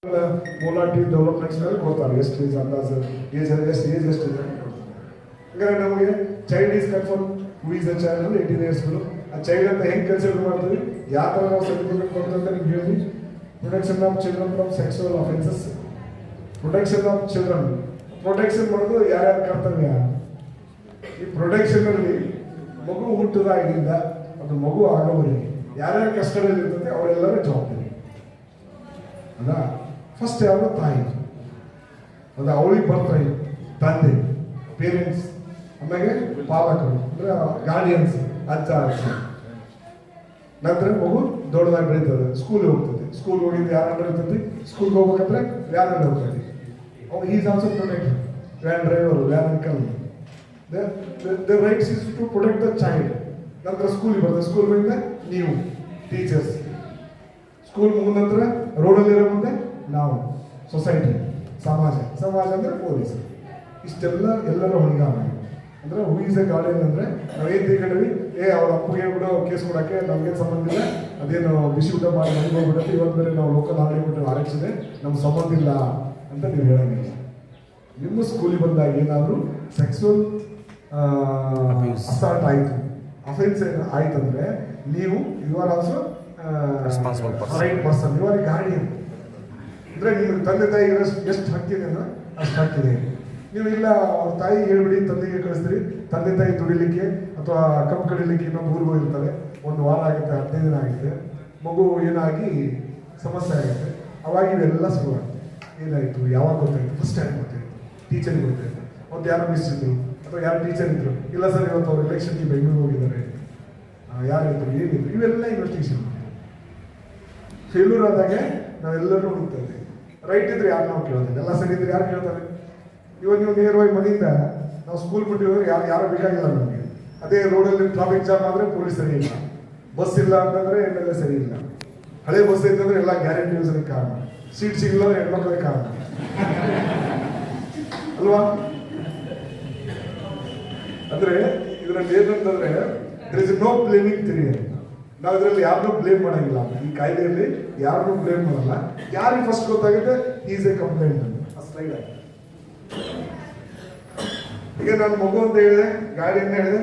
ಮೋಲಾಟಿ developments ಮೇಲೆ ಕೊಡ್ತಾರೆ ಎಷ್ಟು ಈಸ್ ಅಂದಾಜು ಏಜ್ ಎಷ್ಟಿದೆ ಹಂಗಾರೆ ನಮಗೆ child is confirm who is a child ಅಂದ್ರೆ 18 ಇಯರ್ಸ್ಗಳು ಆ ಚೈಲ್ಡ್ ಅಂತ ಹೆಂಗೆ ಕನ್ಸಿಡರ್ ಮಾಡ್ತೀವಿ ಯಾವ ಥರ ನಾವು ಸರ್ಟಿಫಿಕೇಟ್ ಕೊಡ್ತೀವಿ ಅಂತ ನಿಮ್ಗೆ ಹೇಳಿ protection of children from sexual offences protection of children protection ಮಾಡೋದು ಯಾರ್ಯಾರ ಕರ್ತವ್ಯ ಈ ಪ್ರೊಟೆಕ್ಷನ್ ಅಲ್ಲಿ ಮಗು ಹುಟ್ಟದಾಗಿಂದ ಅದು ಮಗು ಆಗೋವರೆಗೆ ಯಾರ್ಯಾರ ಕಷ್ಟದಲ್ಲಿ ಇರ್ತದೆ ಅವರೆಲ್ಲರ ಜವಾಬ್ದಾರಿ ಅಲ್ಲ ಫಸ್ಟ್ ಯಾರು ತಾಯಿ ಅದು ಅವಳಿಗೆ ಬರ್ತಾರೆ ತಂದೆ ಪೇರೆಂಟ್ಸ್ ಆಮೇಲೆ ಪಾಲಕರು ಅಂದ್ರೆ ಗಾರ್ಡಿಯನ್ಸ್ ಅಜ್ಜ ಅಜ್ಜಿ ನಂತರ ಮಗು ದೊಡ್ಡದಾಗಿ ಬೆಳೀತದೆ ಸ್ಕೂಲ್ ಹೋಗ್ತದೆ ಸ್ಕೂಲ್ ಹೋಗಿದ್ದು ಯಾರು ಇರ್ತದೆ ಸ್ಕೂಲ್ಗೆ ಹೋಗ್ಬೇಕಂದ್ರೆ ವ್ಯಾನಲ್ಲಿ ಹೋಗ್ತದೆ ಅವ್ರು is also protect van driver van uncle the rights is to protect the child ನಂತರ ಸ್ಕೂಲಿಗೆ ಬರ್ತದೆ ಸ್ಕೂಲ್ ಬಂದ ನೀವು ಟೀಚರ್ಸ್ ಸ್ಕೂಲ್ ಮುಗಿದ ನಂತರ ರೋಡಲ್ಲಿರೋ ಮುಂದೆ ನಾವು ಸೊಸೈಟಿ ಸಮಾಜ ಅಂದ್ರೆ ಪೊಲೀಸ್ ಇಷ್ಟೆಲ್ಲ ಎಲ್ಲರ ಹೊಣೆಗಾರ ಅಂದ್ರೆ ಹೂ ಈಸ್ ಎ ಗಾರ್ಡಿಯನ್ ಅಂದ್ರೆ ನಾವೇನು ತಿಳ್ಕೊಂಡ್ವಿ ಅವ್ರ ಅಪ್ಪಗೆ ಬಿಡೋ ಕೇಸ್ ಕೊಡಕ್ಕೆ ನಮ್ಗೇನು ಸಂಬಂಧ ಇಲ್ಲ ಅದೇನು ಬಿಸಿ ಊಟ ಮಾಡಿ ಮನೆಗೆ ಹೋಗ್ಬಿಡುತ್ತೆ ಇವತ್ತು ಬೇರೆ ನಾವು ಲೋಕಲ್ ಆಡಿಬಿಟ್ಟು ಆರಕ್ಷಿದೆ ನಮ್ಗೆ ಸಂಬಂಧ ಇಲ್ಲ ಅಂತ ನೀವು ಹೇಳಂಗಿಲ್ಲ ನಿಮ್ಮ ಸ್ಕೂಲಿಗೆ ಬಂದಾಗ ಏನಾದರೂ ಸೆಕ್ಸುವಲ್ ಅಸಾಲ್ಟ್ ಆಯಿತು ಅಫೆನ್ಸ್ ಆಯ್ತಂದ್ರೆ ನೀವು you are also responsible right person you are guardian ಅಂದ್ರೆ ನಿಮ್ಗೆ ತಂದೆ ತಾಯಿಗೆ ಎಷ್ಟು ಹಕ್ಕಿದೆ ಅಂದ್ರೆ ಅಷ್ಟು ಹಕ್ಕಿದೆ ನೀವು ಇಲ್ಲ ಅವ್ರ ತಾಯಿ ಹೇಳ್ಬಿಡಿ ತಂದೆಗೆ ಕಳಿಸ್ತೀರಿ ತಂದೆ ತಾಯಿ ದುಡಿಲಿಕ್ಕೆ ಅಥವಾ ಕಬ್ಬು ಕಡಿಲಿಕ್ಕೆ ಇನ್ನೊಂದು ಊರಿಗೆ ಹೋಗಿರ್ತಾರೆ ಒಂದು ವಾರ ಆಗುತ್ತೆ 15 ದಿನ ಆಗುತ್ತೆ ಮಗು ಏನಾಗಿ ಸಮಸ್ಯೆ ಆಗುತ್ತೆ ಅವಾಗ ಇವೆಲ್ಲ ಶುರು ಆಗುತ್ತೆ ಏನಾಯಿತು ಯಾವಾಗ ಗೊತ್ತಾಯಿತು ಫಸ್ಟ್ ಟೈಮ್ ಗೊತ್ತಾಯಿತು ಟೀಚರ್ಗೆ ಗೊತ್ತಾಯಿತು ಅವತ್ತು ಯಾರು ಮಿಸ್ ಇದ್ರು ಅಥವಾ ಯಾರು ಟೀಚರ್ ಇದ್ರು ಇಲ್ಲ ಸರ್ ಇವತ್ತು ಅವ್ರು ಎಲೆಕ್ಷನ್ಗೆ ಬೆಂಗಳೂರು ಹೋಗಿದ್ದಾರೆ ಯಾರಿದ್ರು ಏನಿದ್ರು ಇವೆಲ್ಲ ಇನ್ವೆಸ್ಟಿಗೇಷನ್ ಫೇಲ್ಯೂರ್ ಆದಾಗೆ ನಾವೆಲ್ಲರೂ ಹುಡುಕ್ತೇವೆ ರೈಟ್ ಇದ್ರೆ ಯಾರು ನಾವು ಕೇಳ್ತೇವೆ ಎಲ್ಲ ಸರಿ ಇದ್ರೆ ಯಾರು ಕೇಳ್ತಾರೆ ಇವಾಗ ನೀವು ನೇರವಾಗಿ ಮನೆಯಿಂದ ನಾವು ಸ್ಕೂಲ್ ಬಿಟ್ಟಿರೋರು ಯಾರು ಬೇಕಾಗಿಲ್ಲ ನಮಗೆ ಅದೇ ರೋಡಲ್ಲಿ ಟ್ರಾಫಿಕ್ ಜಾಮ್ ಆದರೆ ಪೊಲೀಸ್ ಸರಿ ಇಲ್ಲ ಬಸ್ ಇಲ್ಲ ಅಂತಂದ್ರೆ ಎಲ್ಲ ಸರಿ ಇಲ್ಲ ಹಳೆ ಬಸ್ ಇತ್ತಂದ್ರೆ ಎಲ್ಲ ಗ್ಯಾರಂಟಿ ಯೂಸರಿಗೆ ಕಾರಣ ಸೀಟ್ ಸಿಗಲ್ಲ ಹೆಣ್ಮಕ್ಳಿಗೆ ಕಾರಣ ಅಲ್ವಾ ಅಂದ್ರೆ ಇದರಲ್ಲಿ ಏನಂತಂದ್ರೆ there is no blaming theory ನಾವು ಇದರಲ್ಲಿ ಯಾರನ್ನೂ ಬ್ಲೇಮ್ ಮಾಡಂಗಿಲ್ಲ ಈ ಕಾಯ್ದೆಯಲ್ಲಿ ಯಾರನ್ನೂ ಬ್ಲೇಮ್ ಮಾಡಲ್ಲ ಯಾರಿಗೆ ಫಸ್ಟ್ ಗೊತ್ತಾಗುತ್ತೆ ಈಸ್ ಎ ಕಂಪ್ಲೇಂಟ್ ಆ ಸ್ಲೈಡ್ ಆಗಿ ಈಗ ನಾನು ಮಗು ಅಂತ ಹೇಳಿದೆ ಗಾಡಿಯನ್ನು ಹೇಳಿದೆ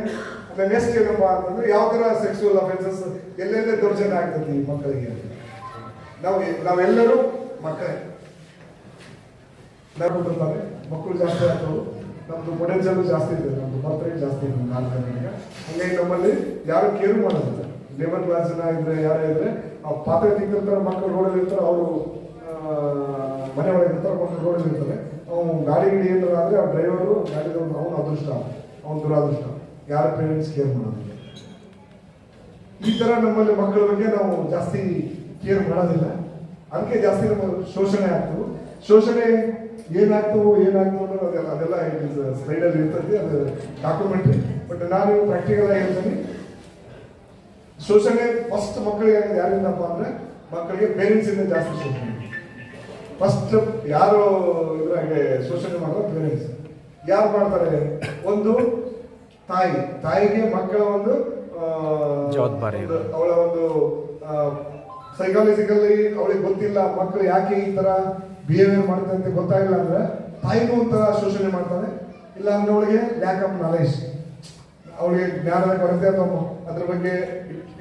ಆಮೇಲೆ ನೆಕ್ಸ್ಟ್ ಏನಪ್ಪ ಅಂತಂದ್ರೆ ಯಾವ ಥರ ಸೆಕ್ಸುವಲ್ ಅಫೆನ್ಸಸ್ ಎಲ್ಲೆಲ್ಲೇ ದೌರ್ಜನ್ಯ ಆಗ್ತದೆ ಈ ಮಕ್ಕಳಿಗೆ ನಾವೆಲ್ಲರೂ ಮಕ್ಕಳೇ ಬಿಟ್ಟಿರ್ತಾರೆ ಮಕ್ಕಳು ಜಾಸ್ತಿ ಆಗ್ತವೆ ನಮ್ದು ಪೊಟೆನ್ಷಿಯಲ್ ಜಾಸ್ತಿ ಇದೆ ನಮ್ದು ಬರ್ತ್ರೇಟ್ ಜಾಸ್ತಿ ಇದೆ 4 ಗಂಟೆಗೆ ಹಂಗಾಗಿ ನಮ್ಮಲ್ಲಿ ಯಾರು ಕೇರು ಮಾಡೋದಿಲ್ಲ 11 ಕ್ಲಾಸ್ ಜನ ಇದ್ರೆ ಯಾರೇ ಇದ್ರೆ ಆ ಪಾತ್ರೆ ತಿಂತಿರ್ತಾರೆ ಮಕ್ಕಳು ರೋಡಲ್ಲಿ ಇರ್ತಾರೆ ಅವರು ಮನೆ ಒಳಗೆ ಇರ್ತಾರೆ ಮಕ್ಕಳು ರೋಡಲ್ಲಿ ಇರ್ತಾರೆ ಅವನು ಗಾಡಿ ಏನಾರ ಆದರೆ ಆ ಡ್ರೈವರು ಗಾಡಿದವನು ಅವನು ಅದೃಷ್ಟ ಅವನು ದುರಾದೃಷ್ಟ ಯಾರ ಪೇರೆಂಟ್ಸ್ ಕೇರ್ ಮಾಡೋದಿಲ್ಲ ಈ ಥರ ನಮ್ಮಲ್ಲಿ ಮಕ್ಕಳ ಬಗ್ಗೆ ನಾವು ಜಾಸ್ತಿ ಕೇರ್ ಮಾಡೋದಿಲ್ಲ ಅದಕ್ಕೆ ಜಾಸ್ತಿ ನಮ್ಮ ಶೋಷಣೆ ಆಗ್ತವೆ ಶೋಷಣೆ ಏನಾಗ್ತವೋ ಅನ್ನೋದು ಅದೆಲ್ಲ ಸ್ಲೈಡಲ್ಲಿ ಇರ್ತದೆ ಅದು ಡಾಕ್ಯುಮೆಂಟ್ರಿ ಬಟ್ ನಾನು ಪ್ರಾಕ್ಟಿಕಲ್ ಆಗಿ ಹೇಳ್ತೀನಿ ಶೋಷಣೆ ಫಸ್ಟ್ ಮಕ್ಕಳಿಗೆ ಆಗೋದು ಯಾರಿಂದಪ್ಪ ಅಂದ್ರೆ ಮಕ್ಕಳಿಗೆ ಪೇರೆಂಟ್ಸ್ ಇಂದ ಜಾಸ್ತಿ ಶೋಷಣೆ ಫಸ್ಟ್ ಯಾರು ಇದ್ರಾಗೆ ಶೋಷಣೆ ಮಾಡೋದು ಪೇರೆಂಟ್ಸ್ ಯಾರು ಮಾಡ್ತಾರೆ ಒಂದು ತಾಯಿಗೆ ಮಕ್ಕಳ ಒಂದು ಜವಾಬ್ದಾರಿ ಅವಳ ಒಂದು ಸೈಕಾಲಜಿಕಲ್ಲಿ ಅವಳಿಗೆ ಗೊತ್ತಿಲ್ಲ ಮಕ್ಕಳು ಯಾಕೆ ಈ ತರ ಬಿಹೇವಿಯರ್ ಮಾಡ್ತಾರೆ ಅಂತ ಗೊತ್ತಾಗಿಲ್ಲ ಅಂದ್ರೆ ತಾಯಿನೂ ಒಂಥರ ಶೋಷಣೆ ಮಾಡ್ತಾರೆ ಇಲ್ಲ ಅಂದ್ರೆ ಅವಳಿಗೆ ಲ್ಯಾಕ್ ಆಫ್ ನಾಲೆಜ್ ಅವಳಿಗೆ ಜ್ಞಾನದ ಕೊರತೆ ಅಥವಾ ಅದ್ರ ಬಗ್ಗೆ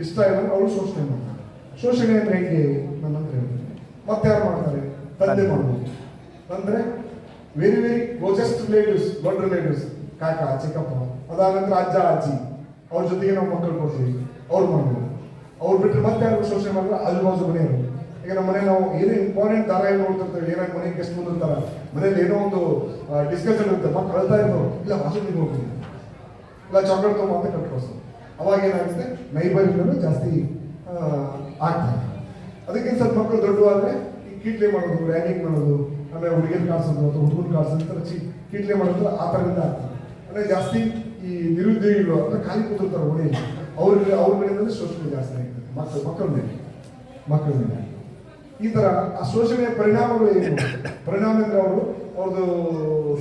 ಇಷ್ಟ ಇಲ್ಲ ಅವಳು ಶೋಷಣೆ ಮಾಡ್ತಾರೆ ಶೋಷಣೆ ಅಂದ್ರೆ ಹೇಗೆ ನನ್ನ ಹತ್ರ ಹೇಳ್ತೀನಿ ಮತ್ತೆ ಯಾರು ಮಾಡ್ತಾರೆ ತಂದೆ ಮಾಡ್ಬೋದು ಅಂದ್ರೆ ವೆರಿ ಕ್ಲೋಸೆಸ್ಟ್ ರಿಲೇಟಿವ್ಸ್ ದೊಡ್ಡ ರಿಲೇಟಿವ್ಸ್ ಕಾಕ ಚಿಕ್ಕಪ್ಪ ಅದಾದ ನಂತರ ಅಜ್ಜ ಅಜ್ಜಿ ಅವ್ರ ಜೊತೆಗೆ ನಾವು ಮಕ್ಕಳು ಕೊಡ್ತೀವಿ ಅವ್ರು ಮಾಡ್ಬೋದು ಅವ್ರು ಬಿಟ್ಟರೆ ಮತ್ತೆ ಯಾರು ಶೋಷಣೆ ಮಾಡಿದ್ರೆ ಆಜು ಮನೆಯವರು ಈಗ ನಮ್ಮ ಮನೆ ನಾವು ಏನೋ ಇಂಪಾರ್ಟೆಂಟ್ ಧಾರಾವಾಹಿ ನೋಡ್ತಿರ್ತೇವೆ ಏನಾಗಿ ಮನೆಗೆ ಎಷ್ಟು ಮುಂದಿರ್ತಾರ ಮನೇಲಿ ಏನೋ ಒಂದು ಡಿಸ್ಕಷನ್ ಇರುತ್ತೆ ಮಕ್ಕಳು ಅಳ್ತಾ ಇರ್ತಾರೆ ಇಲ್ಲ ವಾಶ್ರೂಮಿಗೆ ಹೋಗ್ತೀವಿ ಇಲ್ಲ ಚಾಕ್ಲೇಟ್ ತೊಗೊಂಡು ಅಂತ ಕಟ್ಕೊಳ್ಸೋದು ಅವಾಗ ಏನಾಗುತ್ತೆ ನೈಬರಿಂದಲೂ ಜಾಸ್ತಿ ಆಗ್ತಾರೆ ಅದಕ್ಕೆ ಸ್ವಲ್ಪ ಮಕ್ಕಳು ದೊಡ್ಡವಾದ್ರೆ ಈ ಕೀಟ್ಲೆ ಮಾಡೋದು ರ್ಯಾಗಿಂಗ್ ಮಾಡೋದು ಆಮೇಲೆ ಹುಡುಗಿನ ಕಾಡ್ಸೋದು ಅಥವಾ ಹುಡುಗನ ಕಾಡ್ಸೋದು ಈ ಥರ ಕೀಟ್ಲೆ ಮಾಡೋದು ಆ ಥರದಿಂದ ಆಗ್ತದೆ ಅಂದರೆ ಜಾಸ್ತಿ ಈ ನಿರುದ್ಯೋಗಿಗಳು ಅಂದರೆ ಖಾಲಿ ಕೂತಿರ್ತಾರೆ ಓಣಿಯಲ್ಲಿ ಅವ್ರ ಕಡೆಯಿಂದ ಶೋಷಣೆ ಜಾಸ್ತಿ ಆಗ್ತದೆ ಮಕ್ಕಳ ಮೇಲೆ ಈ ಥರ ಆ ಶೋಷಣೆಯ ಪರಿಣಾಮಗಳು ಏನು ಪರಿಣಾಮ ಅಂದರೆ ಅವ್ರದ್ದು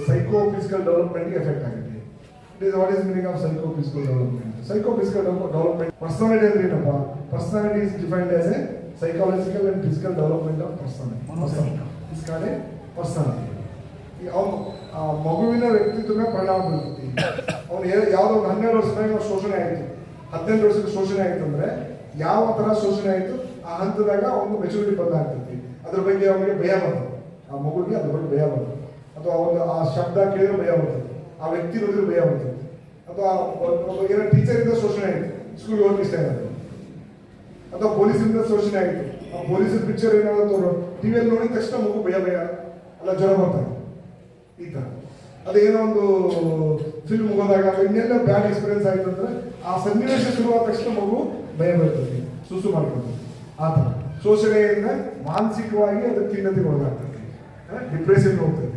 ಸೈಕೋ ಫಿಸಿಕಲ್ ಡೆವಲಪ್ಮೆಂಟ್ಗೆ ಎಫೆಕ್ಟ್ ಆಗುತ್ತೆ what is meaning of psycho physical development psycho physical development personality ಅಂದ್ರೆ ಏನಪ್ಪ personality is defined as A psychological and physical development of person ಕಾಡೆ ಪರ್ಸನಾಲಿಟಿ. ಅವನು ಆ ಮಗುವಿನ ವ್ಯಕ್ತಿತ್ವದ ಪರಿಣಾಮ ಬೀರ್ತೈತಿ. ಅವನು ಯಾವುದೋ ಒಂದು 12 ವರ್ಷದಾಗ ಶೋಷಣೆ ಆಯಿತು, 18 ವರ್ಷಕ್ಕೆ ಶೋಷಣೆ ಆಯಿತು ಅಂದರೆ ಯಾವ ಥರ ಶೋಷಣೆ ಆಯಿತು ಆ ಹಂತದಾಗ ಅವನು ಮೆಚುರಿಟಿ ಬದಲಾಗ್ತೈತಿ. ಅದ್ರ ಬಗ್ಗೆ ಅವನಿಗೆ ಭಯ ಬರ್ತದೆ, ಆ ಮಗುವಿಗೆ ಅದ್ರ ಬಗ್ಗೆ ಭಯ ಬರ್ತದೆ, ಅಥವಾ ಒಂದು ಆ ಶಬ್ದ ಕೇಳಿದ್ರೆ ಭಯ ಬರ್ತದೆ, ಆ ವ್ಯಕ್ತಿ ನೋಡಿದ್ರೆ ಭಯ ಬರ್ತದೆ, ಅಥವಾ ಏನೋ ಟೀಚರಿಂದ ಶೋಷಣೆ ಆಯಿತು, ಸ್ಕೂಲ್ಗೆ ಹೋಗಿ ಇಷ್ಟ ಆಗುತ್ತೆ, ಅಥವಾ ಪೊಲೀಸರಿಂದ ಶೋಷಣೆ ಆಯಿತು, ಆ ಪೊಲೀಸರ ಪಿಕ್ಚರ್ ಏನಾದ್ರು ಟಿವಿಯಲ್ಲಿ ನೋಡಿದ ತಕ್ಷಣ ಮಗು ಭಯ ಅಲ್ಲ ಜ್ವರ ಬರ್ತಾರೆ ಈ ಥರ. ಅದೇನೋ ಒಂದು ಫಿಲ್ಮ್ ಹೋದಾಗ ಇನ್ನೆಲ್ಲ ಬ್ಯಾಡ್ ಎಕ್ಸ್ಪೀರಿಯನ್ಸ್ ಆಯಿತು ಅಂದರೆ ಆ ಸನ್ನಿವೇಶ ಶುರುವಾದ ತಕ್ಷಣ ಮಗು ಭಯ ಬರ್ತದೆ, ಸುಸು ಮಾಡ್ಕೊಳ್ತದೆ. ಆ ಥರ ಶೋಷಣೆಯಿಂದ ಮಾನಸಿಕವಾಗಿ ಅದು ಖಿನ್ನತೆಗೆ ಒಳಗಾಗ್ತದೆ, ಡಿಪ್ರೆಷನ್ಗೆ ಹೋಗ್ತದೆ.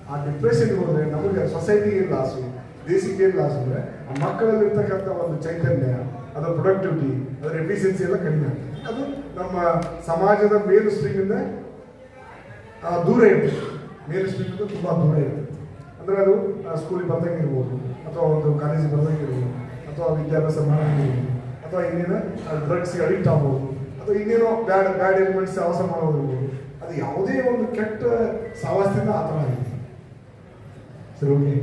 ಆ ಡಿಪ್ರೆಷನ್ಗೆ ಹೋದರೆ ನಮಗೆ ಸೊಸೈಟಿಗೆ ಲಾಸು, ದೇಶಕ್ಕೆ ಲಾಸು ಅಂದರೆ ಆ ಮಕ್ಕಳಲ್ಲಿರ್ತಕ್ಕಂಥ ಒಂದು ಚೈತನ್ಯ, ಅದರ ಪ್ರೊಡಕ್ಟಿವಿಟಿ, ಅದರ ಎಫಿಷಿಯನ್ಸಿ ಎಲ್ಲ ಕಡಿಮೆ ಆಗ್ತದೆ. ಅದು ನಮ್ಮ ಸಮಾಜದ ಮೇಲು ಸ್ಟ್ರೀಮಿಂದ ದೂರ ಇರ್ತದೆ, ಮೇಲು ಸ್ಟ್ರೀಮಿಂದ ತುಂಬ ದೂರ ಇರ್ತದೆ. ಅಂದರೆ ಅದು ಸ್ಕೂಲಿಗೆ ಬಂದಂಗೆ ಇರ್ಬೋದು, ಅಥವಾ ಒಂದು ಕಾಲೇಜಿಗೆ ಬಂದಂಗೆ ಇರ್ಬೋದು, ಅಥವಾ ವಿದ್ಯಾಭ್ಯಾಸ ಮಾಡೋದಿರ್ಬೋದು, ಅಥವಾ ಇನ್ನೇನೋ ಡ್ರಗ್ಸ್ಗೆ ಅಡಿಕ್ಟ್ ಆಗ್ಬೋದು, ಅಥವಾ ಇನ್ನೇನೋ ಬ್ಯಾಡ್ ಎಲಿಮೆಂಟ್ಸ್ ಸಹವಾಸ ಮಾಡೋದಿರ್ಬೋದು. ಅದು ಯಾವುದೇ ಒಂದು ಕೆಟ್ಟ ಸಹವಾಸದಿಂದ ಆ ಥರ ಆಗಿದೆ. ಸರಿ, ಓಕೆ,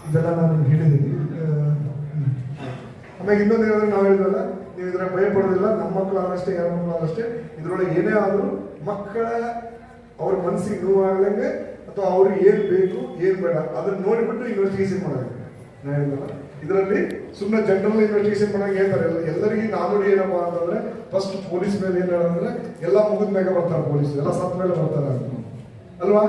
ಇದೆಲ್ಲ ನಾನು ಹೇಳಿದ್ದೀನಿ. ಆಮೇಲೆ ಇನ್ನೊಂದು ಏನಾದರೂ ನಾವು ಹೇಳಿದ್ರಲ್ಲ, ನೀವು ಇದ್ರಾಗ ಭಯ ಪಡೋದಿಲ್ಲ. ನಮ್ಮ ಮಕ್ಕಳಾದಷ್ಟೇ, ಯಾರ ಮಕ್ಕಳಾದಷ್ಟೇ ಇದರೊಳಗೆ ಏನೇ ಆದರೂ ಮಕ್ಕಳ ಅವ್ರ ಮನಸ್ಸಿಗೆ ನೋವಾಗದಂಗೆ ಅಥವಾ ಅವ್ರಿಗೆ ಏನು ಬೇಕು ಏನು ಬೇಡ ಅದನ್ನ ನೋಡಿಬಿಟ್ಟು ಇನ್ವೆಸ್ಟಿಗೇಷನ್ ಮಾಡಬೇಕು. ನಾನು ಹೇಳಿದ್ರಲ್ಲ, ಇದರಲ್ಲಿ ಸುಮ್ಮನೆ ಜನರಲ್ ಇನ್ವೆಸ್ಟಿಗೇಷನ್ ಮಾಡಂಗೆ ಹೇಳ್ತಾರೆ. ಎಲ್ಲರಿಗೂ ನಾನುಡಿ ಏನಪ್ಪ ಅಂತಂದ್ರೆ ಫಸ್ಟ್ ಪೊಲೀಸ್ ಮೇಲೆ ಏನು ಹೇಳಂದ್ರೆ ಎಲ್ಲ ಮುಗಿದ ಮೇಲೆ ಬರ್ತಾರೆ ಪೊಲೀಸ್, ಎಲ್ಲ ಸತ್ತ ಮೇಲೆ ಬರ್ತಾರೆ ಅಲ್ವಾ?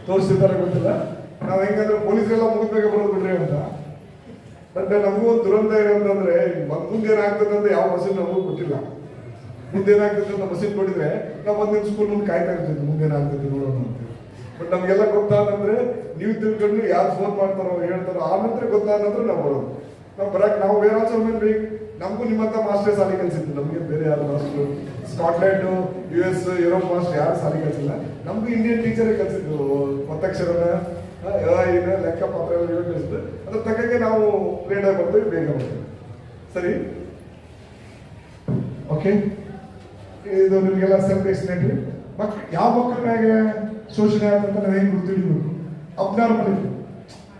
ತೋರಿಸಿದ್ದಾರೆ ಗೊತ್ತಿಲ್ಲ. ನಾವು ಹೆಂಗಂದ್ರೆ ಪೊಲೀಸರೆಲ್ಲ ಮುಗಿದ್ಮೇಲೆ ಬರೋದು ಬಿಡ್ರಿ ಅಂತ. ಬಟ್ ನಮಗೂ ಒಂದು ದುರಂತ ಏನಂತಂದ್ರೆ ಮುಂದೇನಾಗ್ತದೆ ಅಂತ ಯಾವ ಮಷಿನ್ ನಮಗೂ ಗೊತ್ತಿಲ್ಲ. ಮುಂದೇನಾಗ್ತದೆ ಅಂತ ಮಷಿನ್ ನೋಡಿದ್ರೆ ನಾವು ಒಂದಿನ ಸ್ಕೂಲ್ ಮುಂದೆ ಕಾಯ್ತಾ ಇರ್ತೀವಿ, ಮುಂದೇನಾಗ್ತದೆ ನೋಡೋಣ ಅಂತ. ಬಟ್ ನಮಗೆಲ್ಲ ಗೊತ್ತಾದಂದ್ರೆ ನೀವು ತಿಳ್ಕೊಂಡು ಯಾರು ಫೋನ್ ಮಾಡ್ತಾರೋ ಹೇಳ್ತಾರೋ ಆ ನಂತರ ಗೊತ್ತಾದ ನಂತರ ನಾವು ಬರೋದು. ನಾವು ಬರಕ್ಕೆ ನಾವು ಬೇರೆ ಆಚರಣೆ ಬೇಕು. ನಮಗೂ ನಿಮ್ಮಂತ ಮಾಸ್ಟರ್ ಸಾಲಿ ಕಲಿಸಿದ್ದು, ನಮಗೆ ಬೇರೆ ಯಾರು master Scotland US Europe master ಯಾರು ಸಾಲಿ ಕಲಿಸಿಲ್ಲ. ನಮಗೂ ಇಂಡಿಯನ್ ಟೀಚರೇ ಕಲಿಸಿದ್ದು. ಒತ್ತಕ್ಷರನ ಲೆಕ್ಕ ಪಾತ್ರ ಎಲ್ಲ ಕಲಿಸಿದ್ದು. ಅದ್ರ ತಕ್ಕಂಗೆ ನಾವು ಲೇಟಾಗಿ ಬರ್ತೀವಿ, ಬೇಗ ಬರ್ತೀವಿ. ಸರಿ, ಓಕೆ. ಇದು ನಿಮಗೆಲ್ಲ ಸೆಲ್ಫ್ ಎಕ್ಸ್ಪ್ಲೇನ್ರಿ. ಯಾವ ಮಕ್ಕಳ ಮ್ಯಾಗೆ ಶೋಷಣೆ ಆಗುತ್ತೆ ನಾವು ಹೆಂಗೆ ಗುರ್ತಿಡಿಬೇಕು? ಅಬ್ನಾರ್ಮಲ್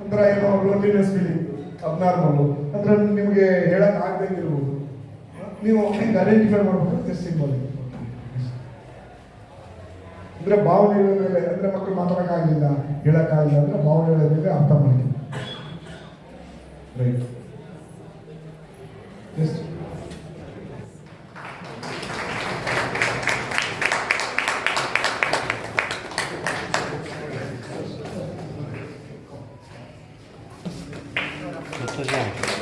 ಅಂದ್ರೆ ಏನೋ ಲೋನ್ಲಿನೆಸ್ ಫೀಲಿಂಗ್ ಅಬ್ನಾರ್ಮಲ್ ಅಂದ್ರೆ ನಿಮಗೆ ಹೇಳಕ್ ಆಗದಂಗೆ ಇರ್ಬೋದು. ನೀವು ಹೆಂಗೆ ಐಡೆಂಟಿಫೈ ಮಾಡ್ಬೇಕು? ಜಸ್ಟ್ ಸಿಂಪಲ್ ಅಂದ್ರೆ ಭಾವನೆಗಳ ಮೇಲೆ, ಅಂದ್ರೆ ಮಕ್ಕಳು ಮಾತಾಡೋಕ್ಕಾಗಲಿಲ್ಲ, ಹೇಳಕ್ಕಾಗಲಿಲ್ಲ ಅಂದ್ರೆ ಭಾವನೆಗಳ ಮೇಲೆ ಅರ್ಥ ಮಾಡಿ. Right, just Muchas gracias.